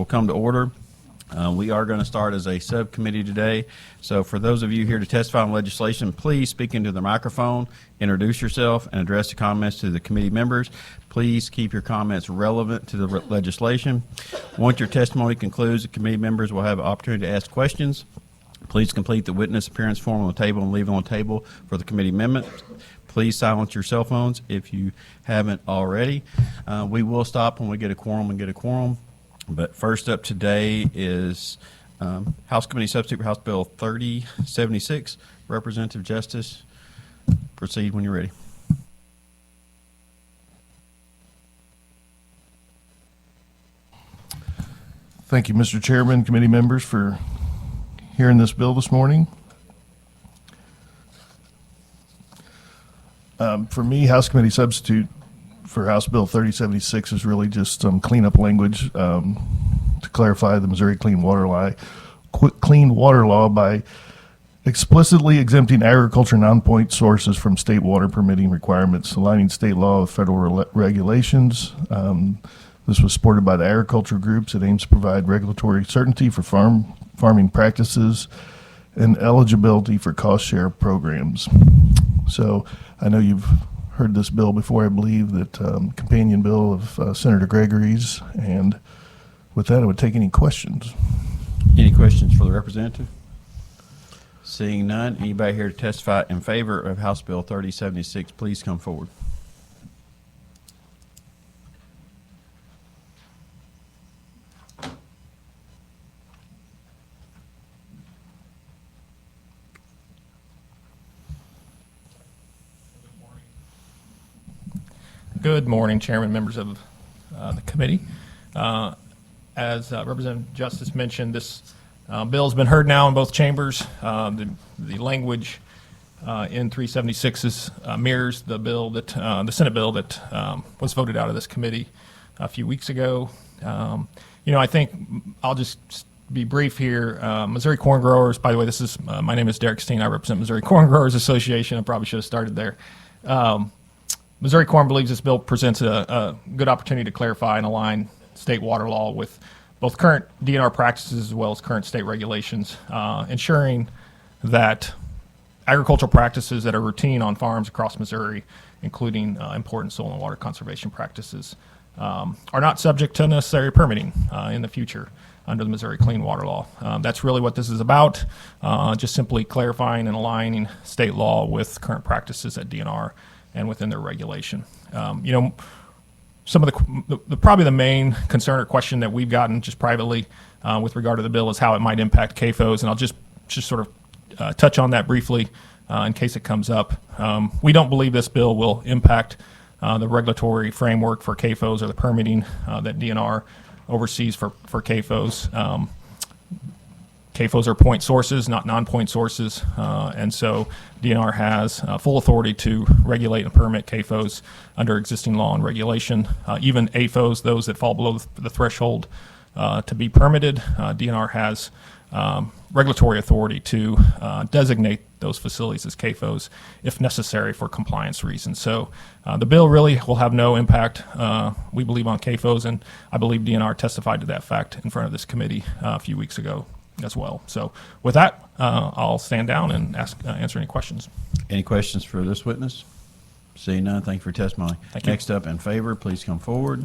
Will come to order. We are going to start as a subcommittee today. So for those of you here to testify on legislation, please speak into the microphone, introduce yourself, and address the comments to the committee members. Please keep your comments relevant to the legislation. Once your testimony concludes, the committee members will have an opportunity to ask questions. Please complete the witness appearance form on the table and leave it on the table for the committee amendment. Please silence your cell phones if you haven't already. We will stop when we get a quorum. But first up today is House Committee Substitute for House Bill 3076. Representative Justus, proceed when you're ready. Thank you, Mr. Chairman, committee members, for hearing this bill this morning. For me, House Committee Substitute for House Bill 3076 is really just some cleanup language to clarify the Missouri Clean Water Law by explicitly exempting agriculture non-point sources from state water permitting requirements, aligning state law with federal regulations. This was supported by the agriculture groups. It aims to provide regulatory certainty for farming practices and eligibility for cost share programs. So I know you've heard this bill before. I believe that companion bill of Senator Gregory's, and with that I would take any questions. Any questions for the representative? Seeing none, anybody here to testify in favor of House Bill 3076, please come forward. Good morning, Chairman, members of the committee. As Representative Justus mentioned, this bill has been heard now in both chambers. The language in 376 mirrors the bill that the Senate bill that was voted out of this committee a few weeks ago. I think I'll just be brief here. Missouri Corn Growers, by the way, this is my name is Derek Steen. I represent Missouri Corn Growers Association. I probably should have started there. Missouri Corn believes this bill presents a good opportunity to clarify and align state water law with both current DNR practices as well as current state regulations, ensuring that agricultural practices that are routine on farms across Missouri, including important soil and water conservation practices, are not subject to necessary permitting in the future under the Missouri Clean Water Law. That's really what this is about, just simply clarifying and aligning state law with current practices at DNR and within their regulation. Some of the probably the main concern or question that we've gotten just privately with regard to the bill is how it might impact CAFOs, and I'll just sort of touch on that briefly in case it comes up. We don't believe this bill will impact the regulatory framework for CAFOs or the permitting that DNR oversees for CAFOs. CAFOs are point sources, not non-point sources, and so DNR has full authority to regulate and permit CAFOs under existing law and regulation. Even AFOs, those that fall below the threshold to be permitted, DNR has regulatory authority to designate those facilities as CAFOs if necessary for compliance reasons. So the bill really will have no impact, we believe, on CAFOs, and I believe DNR testified to that fact in front of this committee a few weeks ago as well. So with that, I'll stand down and answer any questions. Any questions for this witness? Seeing none, thank you for your testimony. Thank you. Next up in favor, please come forward.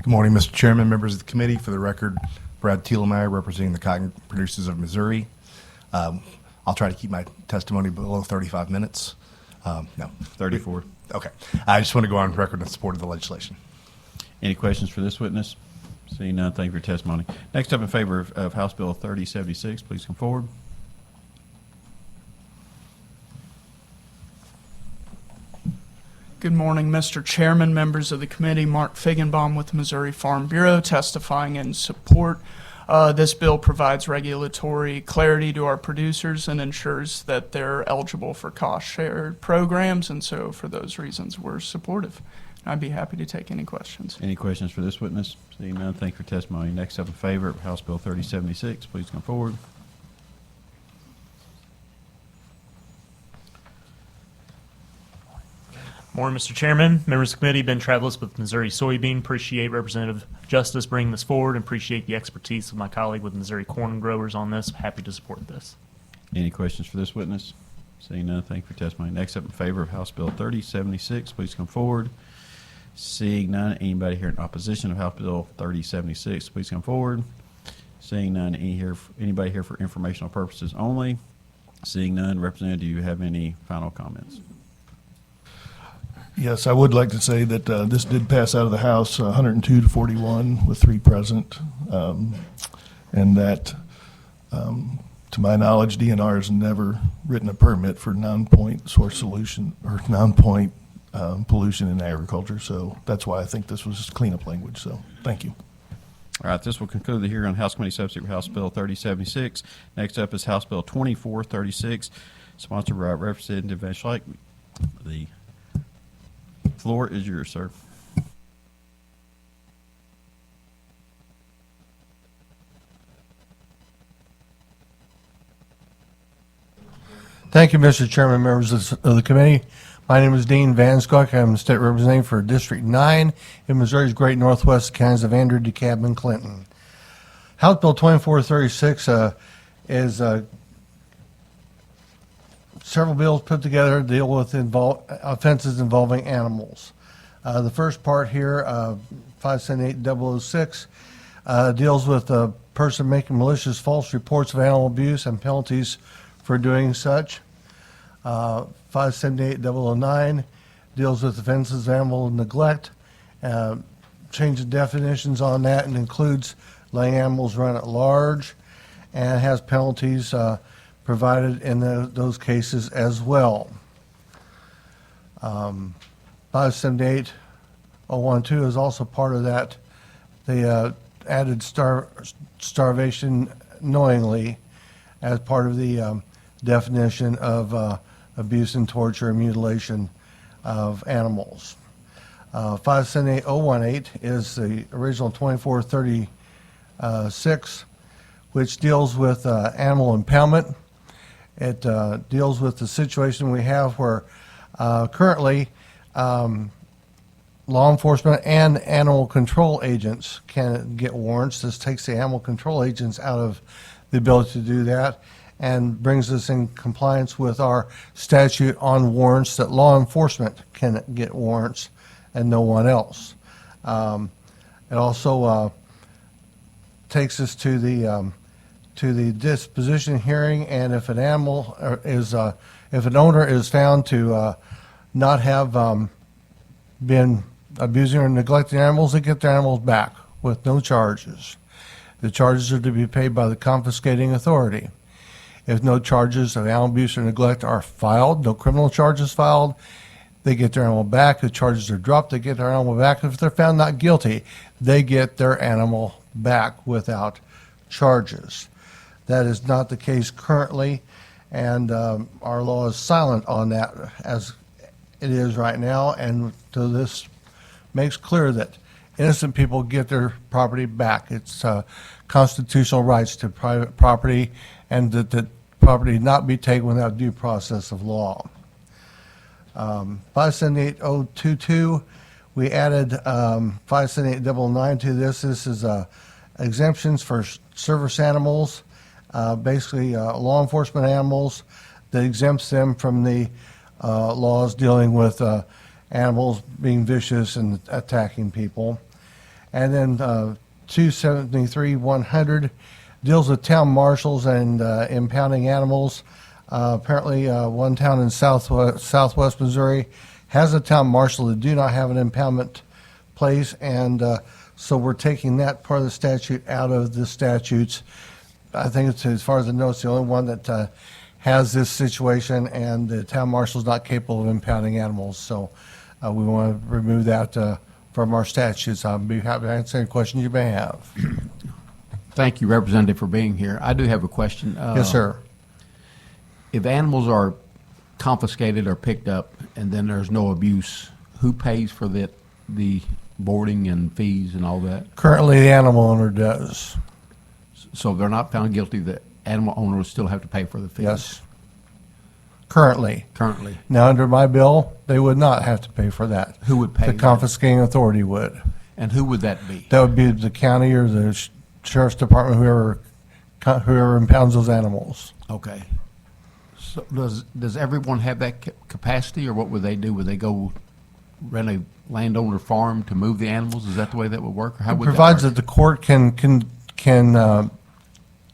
Good morning, Mr. Chairman, members of the committee. For the record, Brad Thielemeyer, representing the cotton producers of Missouri. I'll try to keep my testimony below 35 minutes. No. 34. Okay. I just want to go on record in support of the legislation. Any questions for this witness? Seeing none, thank you for your testimony. Next up in favor of House Bill 3076, please come forward. Good morning, Mr. Chairman, members of the committee. Mark Figgenbaum with the Missouri Farm Bureau testifying in support. This bill provides regulatory clarity to our producers and ensures that they're eligible for cost-shared programs, and so for those reasons we're supportive. I'd be happy to take any questions. Any questions for this witness? Seeing none, thank you for testimony. Next up in favor of House Bill 3076, please come forward. Morning, Mr. Chairman, members of the committee. Ben Travelis with Missouri Soybean. Appreciate Representative Justus bringing this forward and appreciate the expertise of my colleague with Missouri Corn Growers on this. Happy to support this. Any questions for this witness? Seeing none, thank you for testimony. Next up, in favor of House Bill 3076, please come forward. Seeing none, anybody here in opposition of House Bill 3076, please come forward. Seeing none, anybody here for informational purposes only? Seeing none, Representative, do you have any final comments? Yes, I would like to say that this did pass out of the House 102 to 41 with 3 present, and that, to my knowledge, DNR has never written a permit for non-point source solution or non-point pollution in agriculture. So that's why I think this was cleanup language. So thank you. All right, this will conclude the hearing on House Committee Substitute for House Bill 3076. Next up is House Bill 2436, sponsored by Representative Van Schleck. The floor is yours, sir. Thank you, Mr. Chairman, members of the committee. My name is Dean Van Schoiack. I'm State Representative for District 9 in Missouri's Great Northwest counties of Andrew, DeKalb, and Clinton. House Bill 2436 is several bills put together to deal with offenses involving animals. The first part here, 578006, deals with a person making malicious false reports of animal abuse and penalties for doing such. 578009 deals with offenses of animal neglect, changes definitions on that, and includes letting animals run at large, and has penalties provided in those cases as well. 578012 is also part of that. They added starvation knowingly as part of the definition of abuse and torture and mutilation of animals. 578018 is the original 2436, which deals with animal impoundment. It deals with the situation we have where currently law enforcement and animal control agents can get warrants. This takes the animal control agents out of the ability to do that and brings us in compliance with our statute on warrants that law enforcement can get warrants and no one else. It also takes us to the disposition hearing, and if an animal is, if an owner is found to not have been abusing or neglecting animals, they get their animals back with no charges. The charges are to be paid by the confiscating authority. If no charges of animal abuse or neglect are filed, no criminal charges filed, they get their animal back. The charges are dropped, they get their animal back. If they're found not guilty, they get their animal back without charges. That is not the case currently, and our law is silent on that as it is right now, and so this makes clear that innocent people get their property back. It's constitutional rights to private property, and that property not be taken without due process of law. 578022, we added 578099 to this. This is exemptions for service animals, basically law enforcement animals, that exempts them from the laws dealing with animals being vicious and attacking people. And then 273-100 deals with town marshals and impounding animals. Apparently, one town in southwest Missouri has a town marshal that do not have an impoundment place, and so we're taking that part of the statute out of the statutes. I think it's, as far as I know, it's the only one that has this situation, and the town marshal is not capable of impounding animals. So we want to remove that from our statutes. I'll be happy to answer any questions you may have. Thank you, Representative, for being here. I do have a question. Yes, sir. If animals are confiscated or picked up and then there's no abuse, who pays for the boarding and fees and all that? Currently, the animal owner does. So if they're not found guilty, the animal owner will still have to pay for the fees? Yes. currently. currently? Now, under my bill, they would not have to pay for that. Who would pay The that? confiscating authority would. And who would that be? That would be the county or the sheriff's department, whoever impounds those animals. Okay. So does everyone have that capacity, or what would they do? Would they go rent a landowner farm to move the animals? Is that the way that would work, or how It would provides that that the court can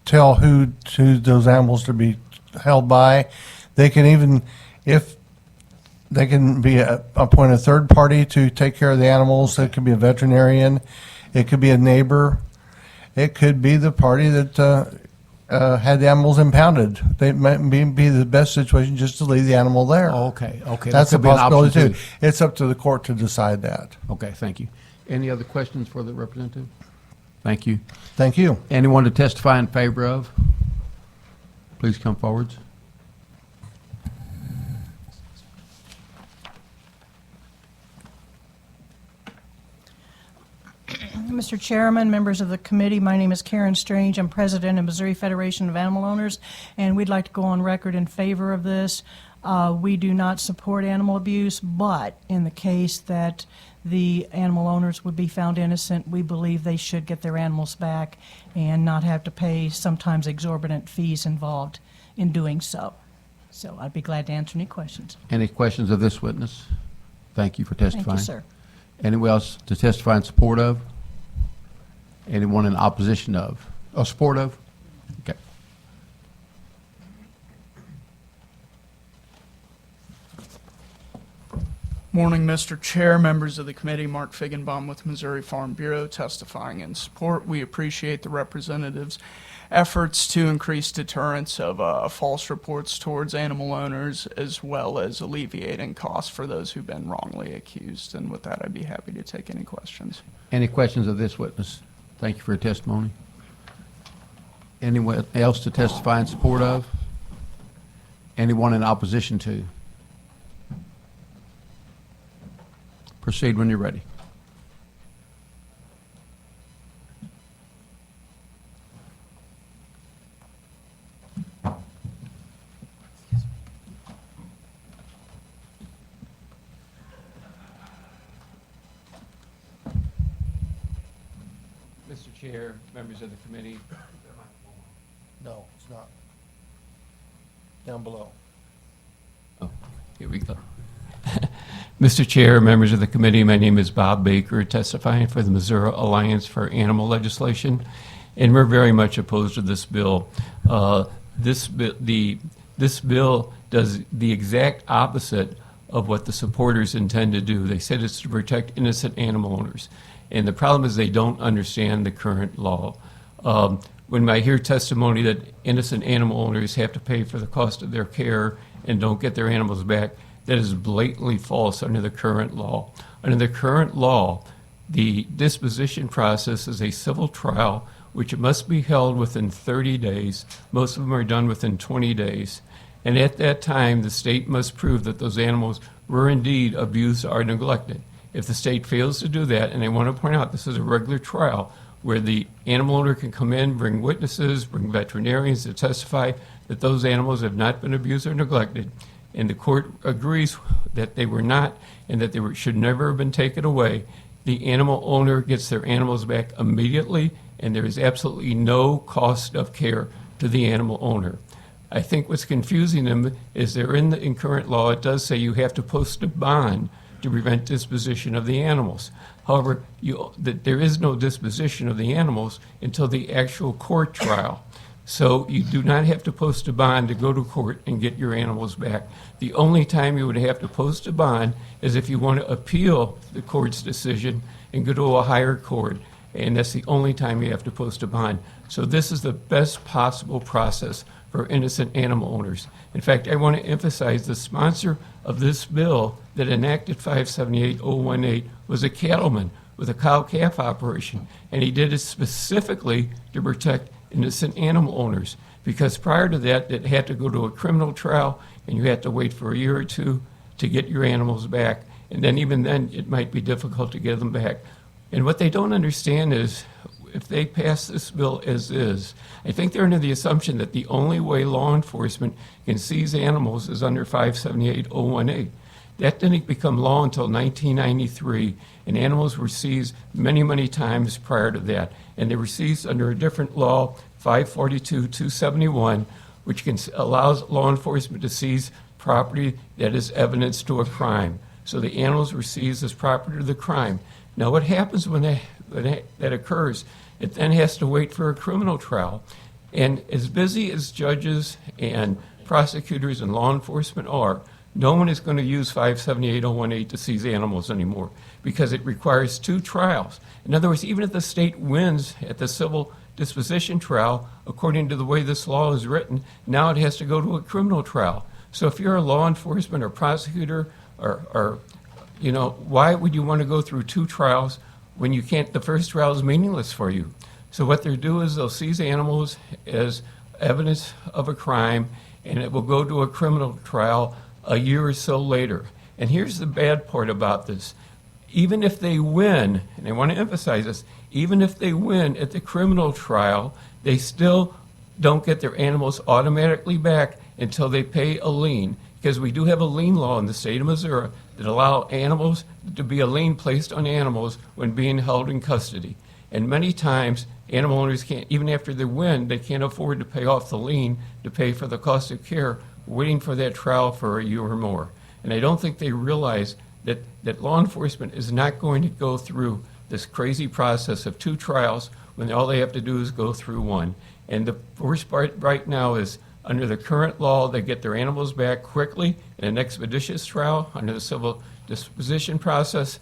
tell who those animals to be held by. They can even, if they can be appoint a third party to take care of the animals. It could be a veterinarian. It could be a neighbor. It could be the party that had the animals impounded. They might be the best situation just to leave the animal there. Oh, okay, okay. That's That a could be an possibility option, too. It's up to the court to decide that. Okay, thank you. Any other questions for the representative? Thank you. Thank you. Anyone to testify in favor of? Please come forwards. Mr. Chairman, members of the committee, my name is Karen Strange. I'm president of Missouri Federation of Animal Owners, and we'd like to go on record in favor of this. We do not support animal abuse, but in the case that the animal owners would be found innocent, we believe they should get their animals back and not have to pay sometimes exorbitant fees involved in doing so. So I'd be glad to answer any questions. Any questions of this witness? Thank you for testifying. Thank you, sir. Anyone else to testify in support of? Anyone in opposition of? Or support of? Okay. Morning, Mr. Chair, members of the committee. Mark Figgenbaum with Missouri Farm Bureau testifying in support. We appreciate the representatives' efforts to increase deterrence of false reports towards animal owners, as well as alleviating costs for those who've been wrongly accused. And with that, I'd be happy to take any questions. Any questions of this witness? Thank you for your testimony. Anyone else to testify in support of? Anyone in opposition to? Proceed when you're ready. Mr. Chair, members of the committee. No, it's not. Down below. Oh, here we go. Mr. Chair, members of the committee, my name is Bob Baker, testifying for the Missouri Alliance for Animal Legislation, and we're very much opposed to this bill. This bill does the exact opposite of what the supporters intend to do. They said it's to protect innocent animal owners, and the problem is they don't understand the current law. When I hear testimony that innocent animal owners have to pay for the cost of their care and don't get their animals back, that is blatantly false under the current law. Under the current law, the disposition process is a civil trial which must be held within 30 days. Most of them are done within 20 days. And at that time, the state must prove that those animals were indeed abused or neglected. If the state fails to do that, and I want to point out this is a regular trial where the animal owner can come in, bring witnesses, bring veterinarians to testify that those animals have not been abused or neglected, and the court agrees that they were not and that they should never have been taken away, the animal owner gets their animals back immediately, and there is absolutely no cost of care to the animal owner. I think what's confusing them is in current law, it does say you have to post a bond to prevent disposition of the animals. However, there is no disposition of the animals until the actual court trial. So you do not have to post a bond to go to court and get your animals back. The only time you would have to post a bond is if you want to appeal the court's decision and go to a higher court, and that's the only time you have to post a bond. So this is the best possible process for innocent animal owners. In fact, I want to emphasize the sponsor of this bill that enacted 578-018 was a cattleman with a cow-calf operation, and he did it specifically to protect innocent animal owners, because prior to that, it had to go to a criminal trial, and you had to wait for a year or two to get your animals back, and then even then, it might be difficult to get them back. And what they don't understand is if they pass this bill as is, I think they're under the assumption that the only way law enforcement can seize animals is under 578-01A. That didn't become law until 1993, and animals were seized many, many times prior to that. And they were seized under a different law, 542-271, which allows law enforcement to seize property that is evidence to a crime. So the animals were seized as property of the crime. Now, what happens when that occurs? It then has to wait for a criminal trial. And as busy as judges and prosecutors and law enforcement are, no one is going to use 578-018 to seize animals anymore because it requires 2 trials. In other words, even if the state wins at the civil disposition trial, according to the way this law is written, now it has to go to a criminal trial. So if you're a law enforcement or prosecutor or why would you want to go through 2 trials when you can't, the first trial is meaningless for you? So what they'll do is they'll seize animals as evidence of a crime, and it will go to a criminal trial a year or so later. And here's the bad part about this. Even if they win, and I want to emphasize this, even if they win at the criminal trial, they still don't get their animals automatically back until they pay a lien, because we do have a lien law in the state of Missouri that allow animals to be a lien placed on animals when being held in custody. And many times, animal owners can't, even after they win, they can't afford to pay off the lien to pay for the cost of care, waiting for that trial for a year or more. And I don't think they realize that law enforcement is not going to go through this crazy process of 2 trials when all they have to do is go through 1. And the worst part right now is, under the current law, they get their animals back quickly in an expeditious trial under the civil disposition process,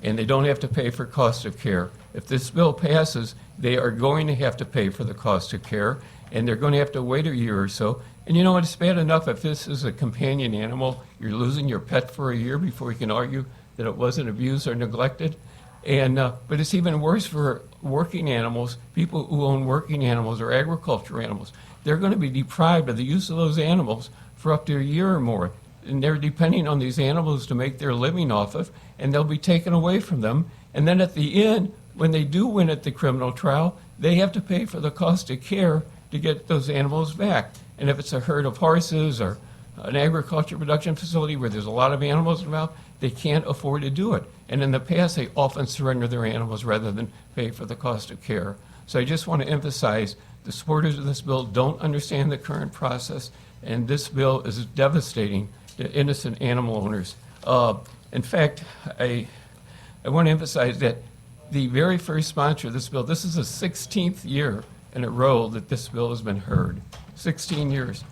and they don't have to pay for cost of care. If this bill passes, they are going to have to pay for the cost of care, and they're going to have to wait a year or so. And you know what? It's bad enough if this is a companion animal, you're losing your pet for a year before you can argue that it wasn't abused or neglected. And but it's even worse for working animals, people who own working animals or agriculture animals. They're going to be deprived of the use of those animals for up to a year or more. And they're depending on these animals to make their living off of, and they'll be taken away from them. And then at the end, when they do win at the criminal trial, they have to pay for the cost of care to get those animals back. And if it's a herd of horses or an agriculture production facility where there's a lot of animals involved, they can't afford to do it. And in the past, they often surrender their animals rather than pay for the cost of care. So I just want to emphasize the supporters of this bill don't understand the current process, and this bill is devastating to innocent animal owners. In fact, I want to emphasize that the very first sponsor of this bill, this is the 16th year in a row that this bill has been heard. 16 years.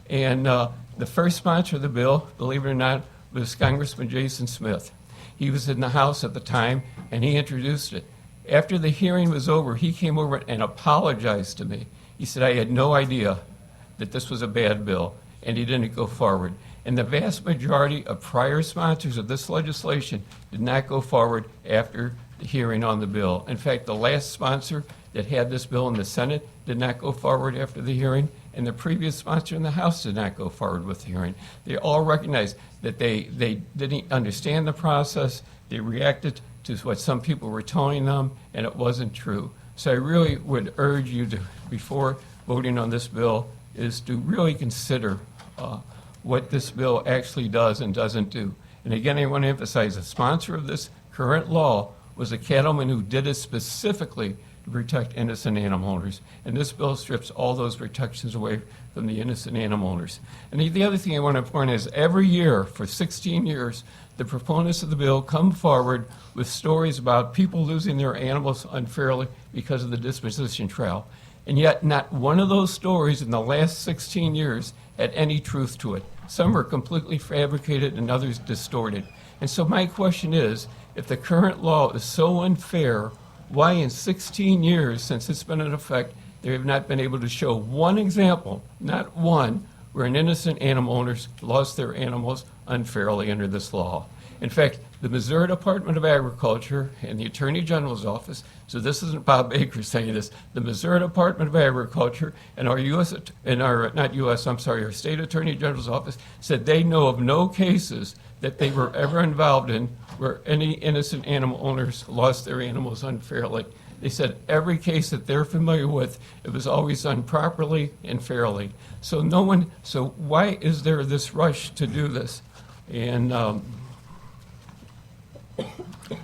And the first sponsor of the bill, believe it or not, was Congressman Jason Smith. He was in the House at the time, and he introduced it. After the hearing was over, he came over and apologized to me. He said, I had no idea that this was a bad bill, and he didn't go forward. And the vast majority of prior sponsors of this legislation did not go forward after the hearing on the bill. In fact, the last sponsor that had this bill in the Senate did not go forward after the hearing, and the previous sponsor in the House did not go forward with the hearing. They all recognized that they didn't understand the process. They reacted to what some people were telling them, and it wasn't true. So I really would urge you to, before voting on this bill, is to really consider what this bill actually does and doesn't do. And again, I want to emphasize the sponsor of this current law was a cattleman who did it specifically to protect innocent animal owners. And this bill strips all those protections away from the innocent animal owners. And the other thing I want to point is every year for 16 years, the proponents of the bill come forward with stories about people losing their animals unfairly because of the disposition trial. And yet not one of those stories in the last 16 years had any truth to it. Some were completely fabricated and others distorted. And so my question is, if the current law is so unfair, why in 16 years since it's been in effect, they have not been able to show one example, not one, where an innocent animal owners lost their animals unfairly under this law? In fact, the Missouri Department of Agriculture and the Attorney General's office, so this isn't Bob Baker saying this, the Missouri Department of Agriculture and our our State Attorney General's office said they know of no cases that they were ever involved in where any innocent animal owners lost their animals unfairly. They said every case that they're familiar with, it was always done properly and fairly. So why is there this rush to do this? And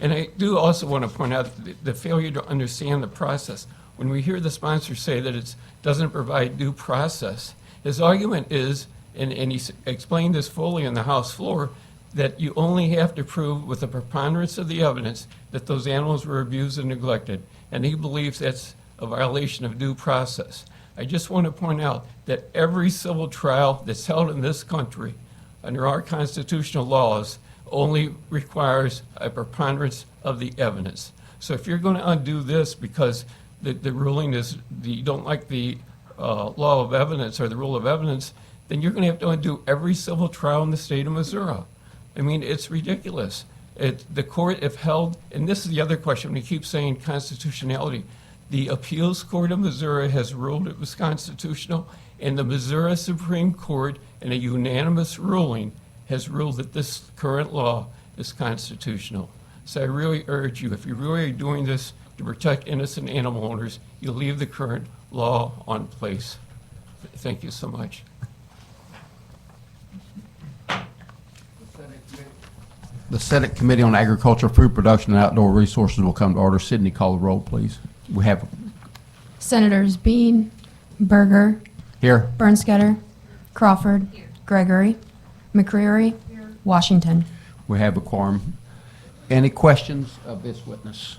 I do also want to point out the failure to understand the process. When we hear the sponsor say that it doesn't provide due process, his argument is, and he explained this fully on the House floor, that you only have to prove with a preponderance of the evidence that those animals were abused and neglected. And he believes that's a violation of due process. I just want to point out that every civil trial that's held in this country under our constitutional laws only requires a preponderance of the evidence. So if you're going to undo this because the ruling is, you don't like the law of evidence or the rule of evidence, then you're going to have to undo every civil trial in the state of Missouri. I mean, it's ridiculous. The court, if held, and this is the other question, we keep saying constitutionality. The appeals court of Missouri has ruled it was constitutional, and the Missouri Supreme Court, in a unanimous ruling, has ruled that this current law is constitutional. So I really urge you, if you really are doing this to protect innocent animal owners, you leave the current law on place. Thank you so much. The Senate Committee on Agriculture, Food Production, and Outdoor Resources will come to order. Sydney, call the roll, please. We have Senators Bean, Berger, here. Bernstetter, Crawford, Gregory, McCreary, Washington. We have a quorum. Any questions of this witness?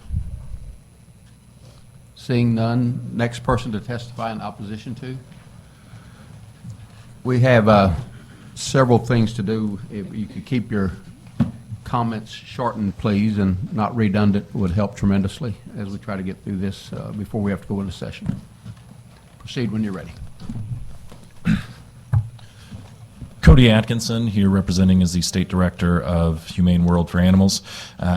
Seeing none, next person to testify in opposition to? We have several things to do. If you could keep your comments shortened, please, and not redundant would help tremendously as we try to get through this before we have to go into session. Proceed when you're ready. Cody Atkinson, here representing as the State Director of Humane World for Animals,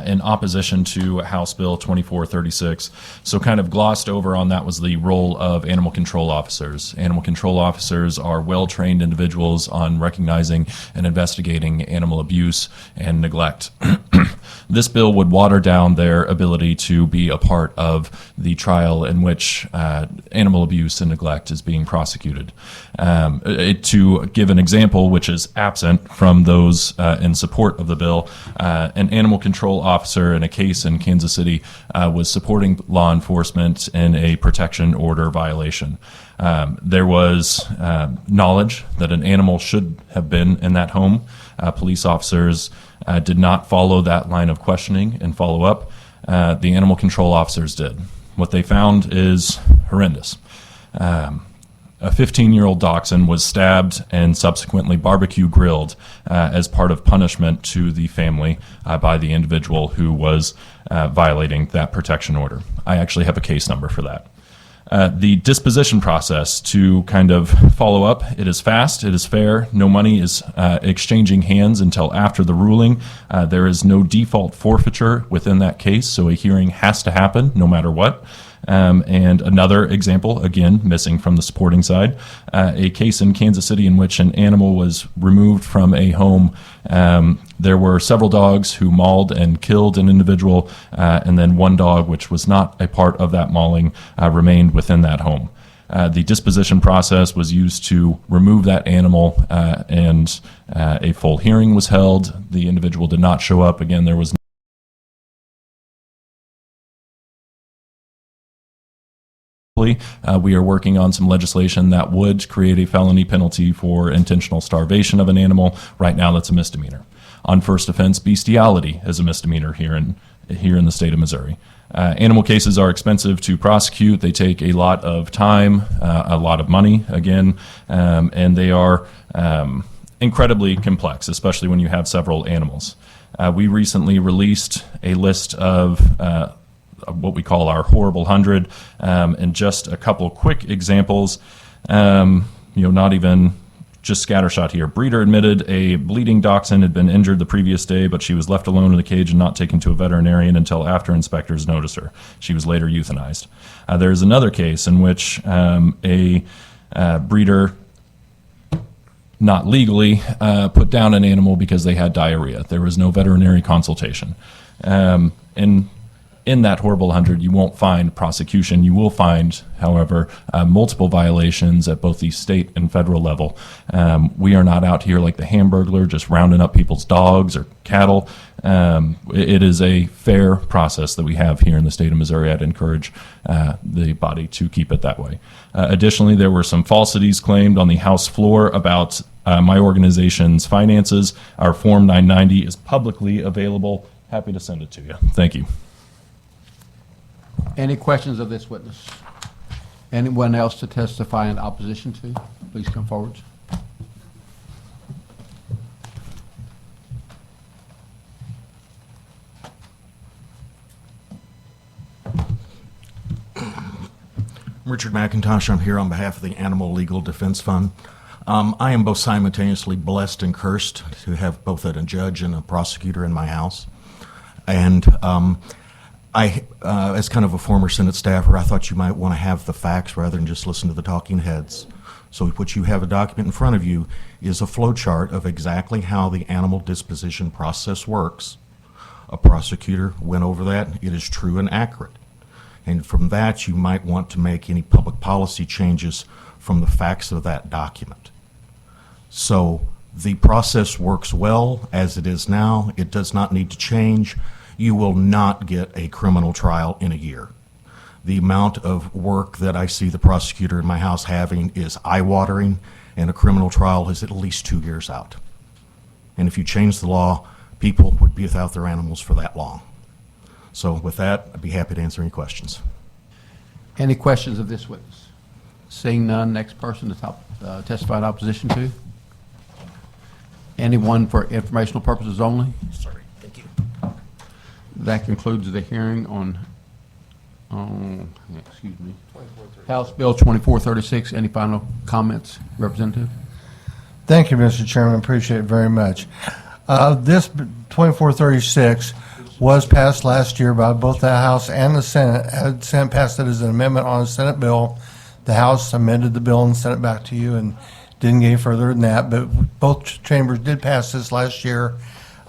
in opposition to House Bill 2436. So kind of glossed over on that was the role of animal control officers. Animal control officers are well-trained individuals on recognizing and investigating animal abuse and neglect. This bill would water down their ability to be a part of the trial in which animal abuse and neglect is being prosecuted. To give an example, which is absent from those in support of the bill, an animal control officer in a case in Kansas City was supporting law enforcement in a protection order violation. There was knowledge that an animal should have been in that home. Police officers did not follow that line of questioning and follow up. The animal control officers did. What they found is horrendous. A 15-year-old dachshund was stabbed and subsequently barbecue grilled as part of punishment to the family by the individual who was violating that protection order. I actually have a case number for that. The disposition process, to kind of follow up, it is fast, it is fair, no money is exchanging hands until after the ruling. There is no default forfeiture within that case, so a hearing has to happen no matter what. And another example, again, missing from the supporting side, a case in Kansas City in which an animal was removed from a home. There were several dogs who mauled and killed an individual, and then one dog, which was not a part of that mauling, remained within that home. The disposition process was used to remove that animal, and a full hearing was held. The individual did not show up. Again, there was we are working on some legislation that would create a felony penalty for intentional starvation of an animal. Right now, that's a misdemeanor. On first offense, bestiality is a misdemeanor here in the state of Missouri. Animal cases are expensive to prosecute. They take a lot of time, a lot of money, again, and they are incredibly complex, especially when you have several animals. We recently released a list of what we call our horrible 100, and just a couple quick examples, not even just scattershot here. Breeder admitted a bleeding dachshund had been injured the previous day, but she was left alone in the cage and not taken to a veterinarian until after inspectors noticed her. She was later euthanized. There's another case in which a breeder not legally put down an animal because they had diarrhea. There was no veterinary consultation. And in that horrible 100, you won't find prosecution. You will find, however, multiple violations at both the state and federal level. We are not out here like the Hamburglar, just rounding up people's dogs or cattle. It is a fair process that we have here in the state of Missouri. I'd encourage the body to keep it that way. Additionally, there were some falsities claimed on the House floor about my organization's finances. Our Form 990 is publicly available. Happy to send it to you. Thank you. Any questions of this witness? Anyone else to testify in opposition to? Please come forward. Richard McIntosh. I'm here on behalf of the Animal Legal Defense Fund. I am both simultaneously blessed and cursed to have both a judge and a prosecutor in my house. And as kind of a former Senate staffer, I thought you might want to have the facts rather than just listen to the talking heads. So what you have a document in front of you is a flow chart of exactly how the animal disposition process works. A prosecutor went over that. It is true and accurate. And from that, you might want to make any public policy changes from the facts of that document. So the process works well as it is now. It does not need to change. You will not get a criminal trial in a year. The amount of work that I see the prosecutor in my house having is eye-watering, and a criminal trial is at least 2 years out. And if you change the law, people would be without their animals for that long. So with that, I'd be happy to answer any questions. Any questions of this witness? Seeing none, next person to testify in opposition to? Anyone for informational purposes only? Sorry, thank you. That concludes the hearing on House Bill 2436. Any final comments, Representative? Thank you, Mr. Chairman. Appreciate it very much. This 2436 was passed last year by both the House and the Senate. The Senate passed it as an amendment on a Senate bill. The House amended the bill and sent it back to you and didn't get any further than that. But both chambers did pass this last year.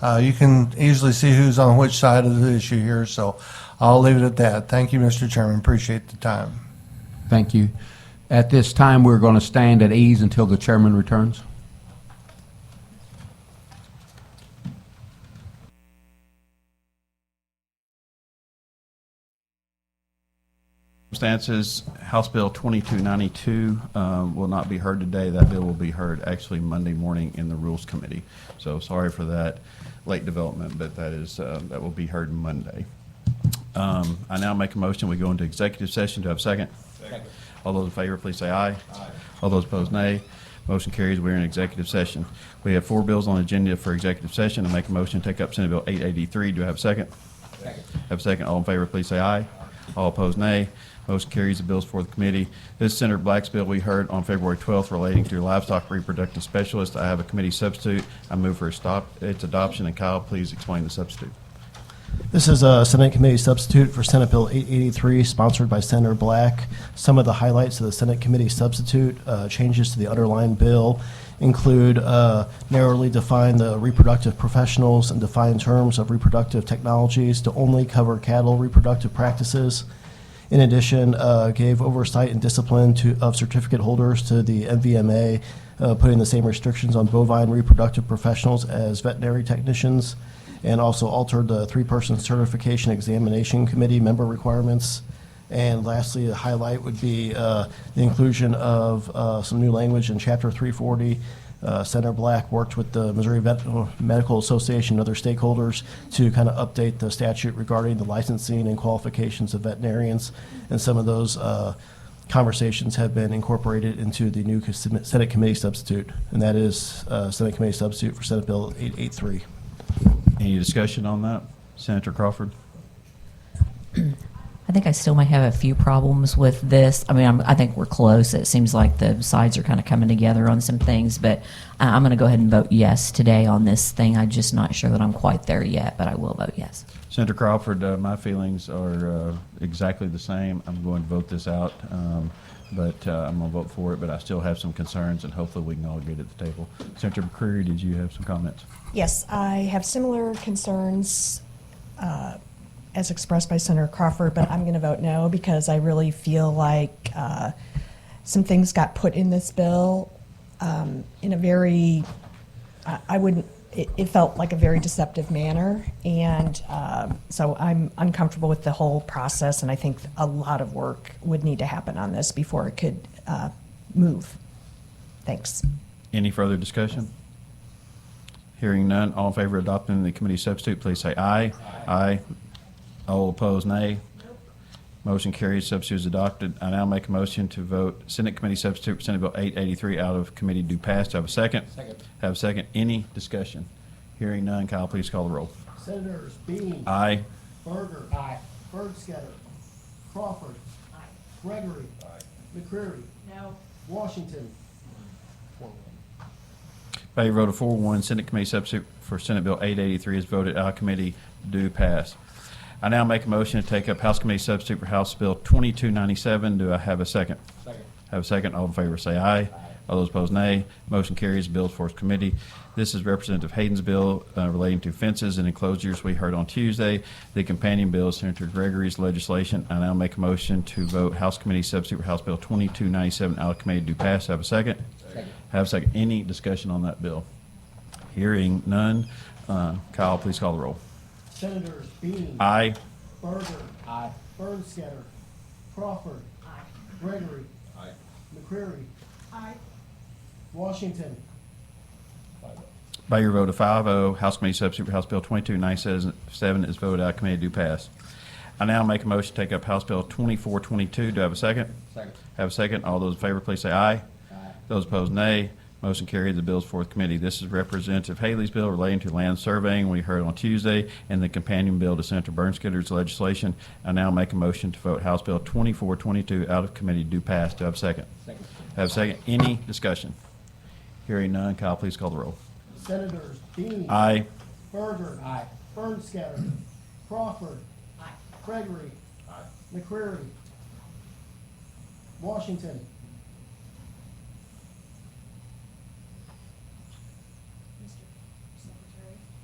You can easily see who's on which side of the issue here, so I'll leave it at that. Thank you, Mr. Chairman. Appreciate the time. Thank you. At this time, we're going to stand at ease until the chairman returns. Circumstances, House Bill 2292 will not be heard today. That bill will be heard actually Monday morning in the Rules Committee. So sorry for that late development, but that will be heard Monday. I now make a motion. We go into executive session. Do I have a second? Second. All those in favor, please say aye. Aye. All those opposed, nay. Motion carries. We're in executive session. We have 4 bills on the agenda for executive session. I make a motion to take up Senate Bill 883. Do I have a second? Second. Have a second. All in favor, please say aye. All opposed, nay. Motion carries. The bills for the committee. This is Senator Black's bill we heard on February 12th relating to livestock reproductive specialist. I have a committee substitute. I move for its adoption. And Kyle, please explain the substitute. This is a Senate committee substitute for Senate Bill 883, sponsored by Senator Black. Some of the highlights of the Senate committee substitute changes to the underlying bill include narrowly define the reproductive professionals and define terms of reproductive technologies to only cover cattle reproductive practices. In addition, gave oversight and discipline of certificate holders to the MVMA, putting the same restrictions on bovine reproductive professionals as veterinary technicians, and also altered the 3-person certification examination committee member requirements. And lastly, the highlight would be the inclusion of some new language in Chapter 340. Senator Black worked with the Missouri Medical Association and other stakeholders to kind of update the statute regarding the licensing and qualifications of veterinarians. And some of those conversations have been incorporated into the new Senate committee substitute. And that is Senate committee substitute for Senate Bill 883. Any discussion on that? Senator Crawford? I think I still might have a few problems with this. I mean, I think we're close. It seems like the sides are kind of coming together on some things, but I'm going to go ahead and vote yes today on this thing. I'm just not sure that I'm quite there yet, but I will vote yes. Senator Crawford, my feelings are exactly the same. I'm going to vote this out, but I'm going to vote for it, but I still have some concerns, and hopefully we can all get at the table. Senator McCreary, did you have some comments? Yes, I have similar concerns as expressed by Senator Crawford, but I'm going to vote no because I really feel like some things got put in this bill in a very, it felt like a very deceptive manner, and so I'm uncomfortable with the whole process, and I think a lot of work would need to happen on this before it could move. Thanks. Any further discussion? Hearing none, all in favor of adopting the committee substitute, please say aye. Aye. All opposed, nay. Motion carries, substitute is adopted. I now make a motion to vote Senate Committee Substitute for Senate Bill 883 out of committee due pass. Do I have a second? Second. Have a second. Any discussion? Hearing none, Kyle, please call the roll. Senators Bean. Aye. Berger. Aye. Bergsketter. Crawford. Aye. Gregory. Aye. McCreary. No. Washington. By your vote of 4-1, Senate Committee Substitute for Senate Bill 883 is voted out of committee due pass. I now make a motion to take up House Committee Substitute for House Bill 2297. Do I have a second? Second. Have a second. All in favor say aye. All those opposed, nay. Motion carries. Bills for committee. This is Representative Haden's bill relating to fences and enclosures we heard on Tuesday. The companion bill is Senator Gregory's legislation. I now make a motion to vote House Committee Substitute for House Bill 2297 out of committee due pass. Have a second? Second. Have a second. Any discussion on that bill? Hearing none. Kyle, please call the roll. Senators Bean. Aye. Berger. Aye. Bergsketter. Crawford. Aye. Gregory. Aye. McCreary. Aye. Washington. By your vote of 5-0, House Committee Substitute for House Bill 2297 is voted out of committee due pass. I now make a motion to take up House Bill 2422. Do I have a second? Second. Have a second. All those in favor, please say aye. Aye. Those opposed, nay. Motion carried. The bill is fourth committee. This is Representative Haley's bill relating to land surveying we heard on Tuesday, and the companion bill to Senator Bernskitter's legislation. I now make a motion to vote House Bill 2422 out of committee due pass. Do I have a second? Second. Have a second. Any discussion? Hearing none. Kyle, please call the roll. Senators Bean. Aye. Berger. Aye. Bergsketter. Crawford. Aye. Gregory. Aye. McCreary. Washington.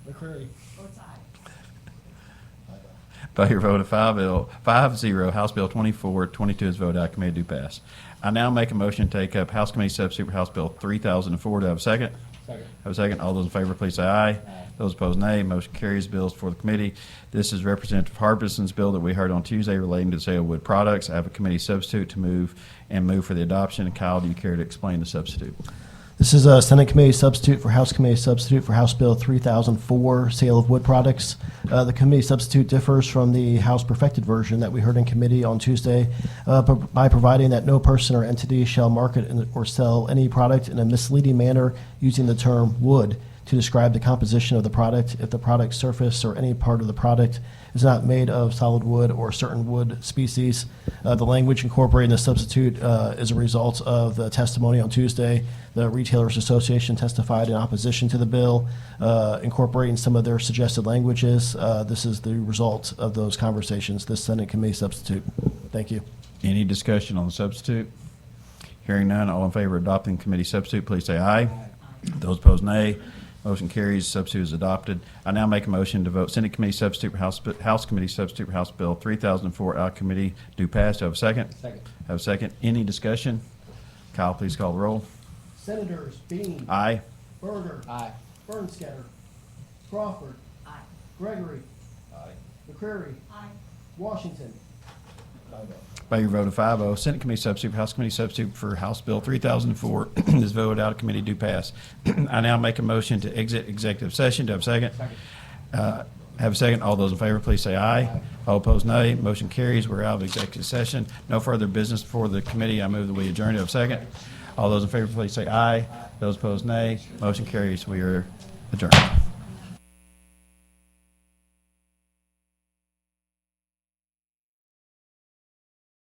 McCreary. By your vote of 5-0, House Bill 2422 is voted out of committee due pass. I now make a motion to take up House Committee Substitute for House Bill 3004. Do I have a second? Second. Have a second. All those in favor, please say aye. Those opposed, nay. Motion carries. Bills for the committee. This is Representative Harbison's bill that we heard on Tuesday relating to the sale of wood products. I have a committee substitute to move for the adoption. Kyle, do you care to explain the substitute? This is a Senate Committee Substitute for House Committee Substitute for House Bill 3004, Sale of Wood Products. The committee substitute differs from the House perfected version that we heard in committee on Tuesday by providing that no person or entity shall market or sell any product in a misleading manner using the term wood to describe the composition of the product if the product surface or any part of the product is not made of solid wood or certain wood species. The language incorporating the substitute is a result of the testimony on Tuesday. The Retailers Association testified in opposition to the bill, incorporating some of their suggested languages. This is the result of those conversations, this Senate committee substitute. Thank you. Any discussion on the substitute? Hearing none, all in favor of adopting committee substitute, please say aye. Those opposed, nay. Motion carries. Substitute is adopted. I now make a motion to vote Senate Committee Substitute for House Committee Substitute for House Bill 3004 out of committee due pass. Do I have a second? Second. Have a second. Any discussion? Kyle, please call the roll. Senators Bean. Aye. Berger. Aye. Bergsketter. Crawford. Aye. Gregory. Aye. McCreary. Aye. Washington. By your vote of 5-0, Senate Committee Substitute for House Committee Substitute for House Bill 3004 is voted out of committee due pass. I now make a motion to exit executive session. Do I have a second? Second. Have a second. All those in favor, please say aye. Aye. All opposed, nay. Motion carries. We're out of executive session. No further business before the committee. I move that we adjourn. Do I have a second? All those in favor, please say aye. Those opposed, nay. Motion carries. We are adjourned.